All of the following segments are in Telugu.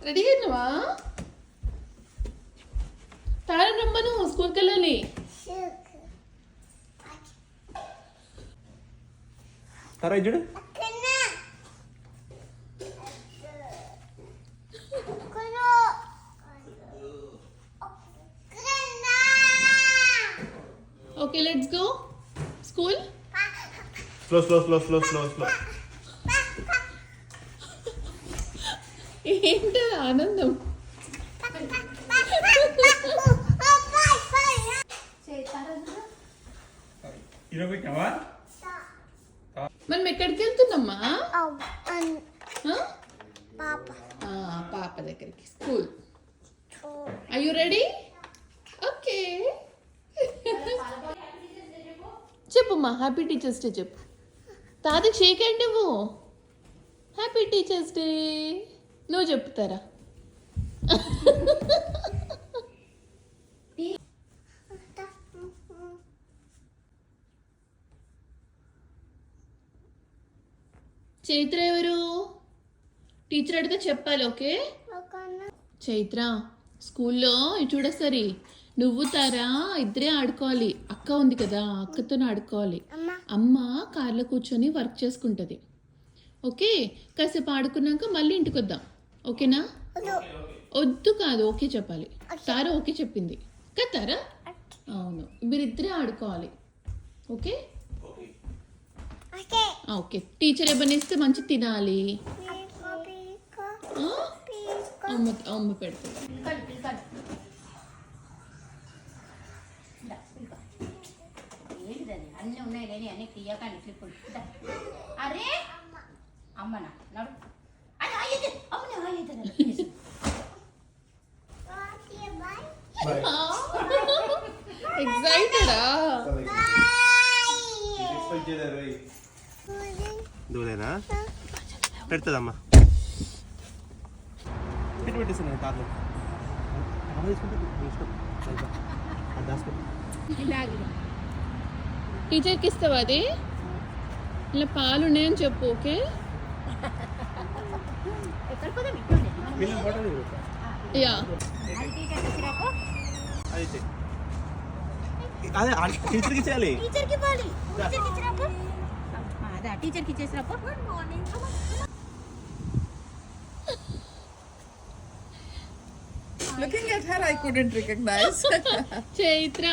రెడీ అయినవా? తారా రమ్మను, స్కూల్కి వెళ్ళాలి. తారా చూడు. Okay, let's go school. Slow slow slow slow slow slow. ఏంటి ఆనందం? మనం ఎక్కడికి వెళ్తున్నామ్మా? పాప దగ్గరికి, school. Are you ready? Okay. చెప్పమ్మా, హ్యాపీ టీచర్స్ డే చెప్పు. తాతకి షేక్ హ్యాండ్ ఇవ్వు. హ్యాపీ టీచర్స్ డే నువ్వు చెప్తారా? చైత్ర ఎవరు? టీచర్ అడిగితే చెప్పాలి. ఓకే చైత్ర, స్కూల్లో చూడసరి నువ్వు తారా ఇద్దరే ఆడుకోవాలి. అక్క ఉంది కదా, అక్కతోనే ఆడుకోవాలి. అమ్మ కార్లో కూర్చొని వర్క్ చేసుకుంటుంది. ఓకే, కాసేపు ఆడుకున్నాక మళ్ళీ ఇంటికి వద్దాం. ఓకేనా? వద్దు కాదు, ఓకే చెప్పాలి. తారా ఓకే చెప్పింది కదా తారా? అవును, మీరిద్దరే ఆడుకోవాలి. Okay okay. టీచర్ ఏమన్నా ఇస్తే మంచి తినాలి. అమ్మ పెడుతుంది. అన్నీ ఉన్నాయి కానీ అన్నీ తీయకండి క్లిప్పులు. అరే అమ్మనా నడు ఎక్సైటెడా? దూలేనా పెడుతుందమ్మా. పెట్టి పెట్టేస్తాను కార్లో. టీచర్కి ఇస్తావా అది? ఇలా పాలు ఉన్నాయని చెప్పు. Okay yeah. అదే టీచర్కి ఇచ్చేయాలి. టీచర్కి ఇచ్చేసిరాపో. Looking at her, I couldn't recognize. Chaitra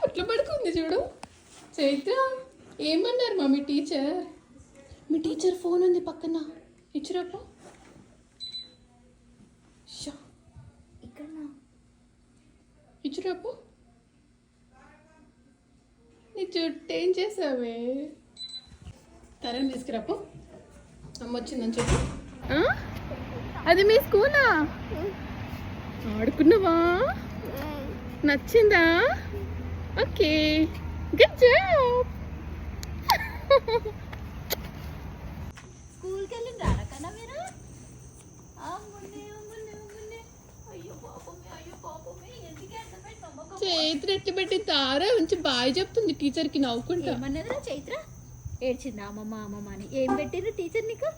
ఎట్లా పడుకుంది చూడు. చైత్ర ఏమన్నారు మా మీ టీచర్? మీ టీచర్ ఫోన్ ఉంది పక్కన, ఇచ్చిరాపో. ఇచ్చిరాపో. నీ చుట్టూ ఏం చేసావే? తరని తీసుకురాపో. అమ్మ వచ్చిందని చెప్పు. అది మీ స్కూలా? ఆడుకున్నావా? నచ్చిందా? Okay, good job. స్కూల్కి వెళ్ళిందా కన్నా మీరు? చైత్ర ఎట్టి పెట్టి తారా ఉంచి బాయ్ చెప్తుంది టీచర్కి నవ్వుకుంటా. ఏమన్నదిరా చైత్ర? ఏడ్చిందా అమ్మమ్మ అమ్మమ్మ అని? ఏం పెట్టిర్రు టీచర్ నీకు?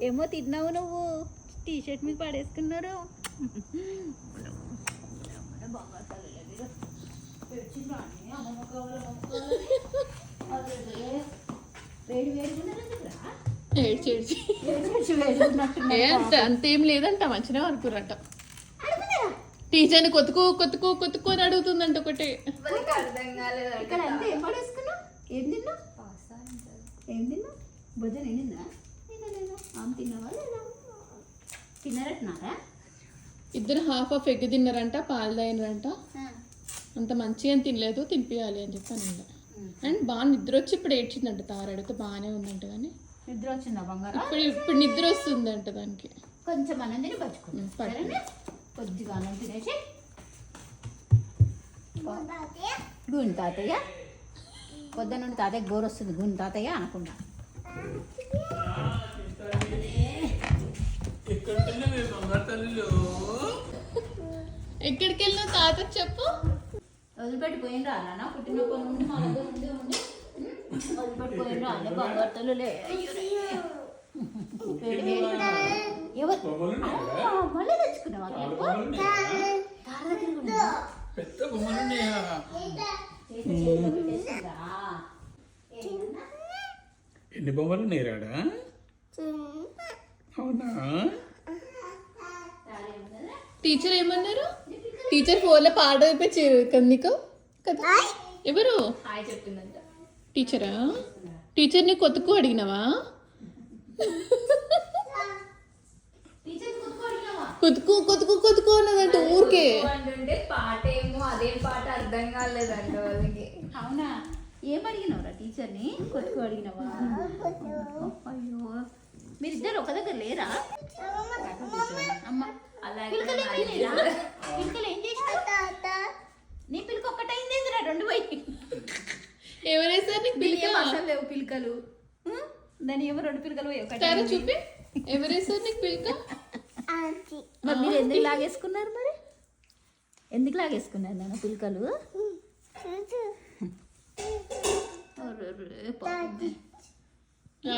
ఏమో తిన్నావు నువ్వు, టీషర్ట్ మీద పడేసుకున్నారు. అంతేం లేదంట, మంచిగా అనుకున్నట్ట. టీచర్ని కొత్తుకు అని అడుగుతుందంట ఒకటే. ఇక్కడ అంతే ఏం పడేసుకున్నావు? ఏం తిన్నావు? ఏం తిన్నావు? భోజనం ఏంటిందా? ఆమె తిన్నావా లేదా? తిన్నారట్నారా? ఇద్దరు హాఫ్ ఎగ్ తిన్నారంట, పాలు తాగినారంట. అంత మంచిగా అని తినలేదు, తినిపించాలి అని చెప్పాను. అండ్ బాగా నిద్ర వచ్చి ఇప్పుడు ఏడ్చిందంట. తార అడిగితే బాగానే ఉందంట, కానీ నిద్ర వచ్చిందా బంగారం? ఇప్పుడు నిద్ర వస్తుందంట దానికి. కొంచెం అన్నం తిని పచ్చుకుంటా, కొద్దిగా అన్నం తినేసి. గుండు తాతయ్య పొద్దున్న నుండి తాతయ్య గోరు వస్తుంది, గుండు తాతయ్య అనకుండా. ఎక్కడికి వెళ్ళినా తాత చెప్పు. వదిలిపెట్టిపోయినరా నాన్న? పుట్టినప్పటి నుండి మా దగ్గర ఉండి వదిలిపెట్టిపోయినరా అనే బంగారు తల్లులే. ఎవరు మళ్ళీ పిండి బొమ్మలు నేరాడా? అవునా? టీచర్ ఏమన్నారు? టీచర్ ఫోన్లో పాట అయిపోయారు కదా నీకు కదా. ఎవరు హాయ్ చెప్పిందంట. టీచరా? టీచర్ని కొత్తకు అడిగినావా? కొతుకు అన్నదంట ఊరికే. అంటే పాట ఏమో అదేం పాట అర్థం కాలేదంట వాళ్ళకి. అవునా? ఏం అడిగినవరా టీచర్ని? కొట్టుకు అడిగినవా? అయ్యో, మీరిద్దరు ఒక దగ్గర లేరా? అమ్మ పిల్లకలు ఏం చేసినావు? నీ పిల్లక ఒక్కటైందేందిరా? రెండు పోయి ఎవరేసారు నీకు పిలిక? అసలు లేవు పిల్లకలు. దాని ఏమో రెండు పిల్లకలు పోయి ఒకటి. సరే చూపి, ఎవరేసారు నీకు పిలిక? మరి మీరు ఎందుకు లాగేసుకున్నారు? మరి ఎందుకు లాగేసుకున్నారు నాన్న పిల్లకలు?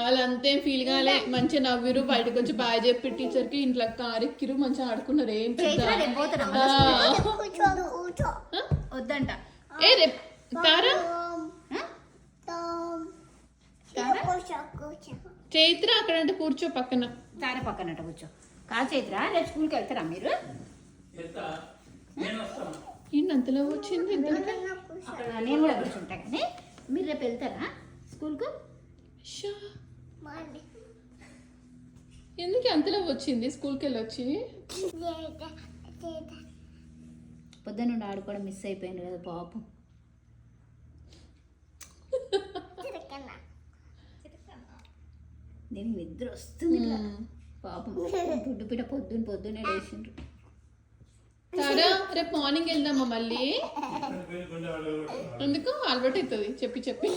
వాళ్ళంతేం ఫీల్ కాలే, మంచిగా నవ్విరు, బయటకు వచ్చి బాయ్ చెప్పి టీచర్కి ఇంట్లో కారెక్కిరు, మంచిగా ఆడుకున్నారు. ఏం పెద్ద వద్దంట. ఏ రేపు తారా చైత్ర అక్కడంటే కూర్చో పక్కన. తార పక్కనట కూర్చో. కాదు చైత్ర, రేపు స్కూల్కి వెళ్తారా మీరు? అంతలో వచ్చింది ఇద్దరికి. అక్కడ నేను కూడా కూర్చుంటా కానీ మీరు రేపు వెళ్తారా స్కూల్కు? షా. ఎందుకు అంతలో వచ్చింది స్కూల్కి వెళ్ళొచ్చి? పొద్దున్న నుండి ఆడుకోవడం మిస్ అయిపోయింది కదా పాపం. నేను నిద్ర వస్తుంది పాపం. గుడ్డు పిట పొద్దున్నే లేచిండ్రు. తారా రేపు మార్నింగ్ వెళ్దామా మళ్ళీ? ఎందుకు అలవాటు అవుతుంది చెప్పి చెప్పి.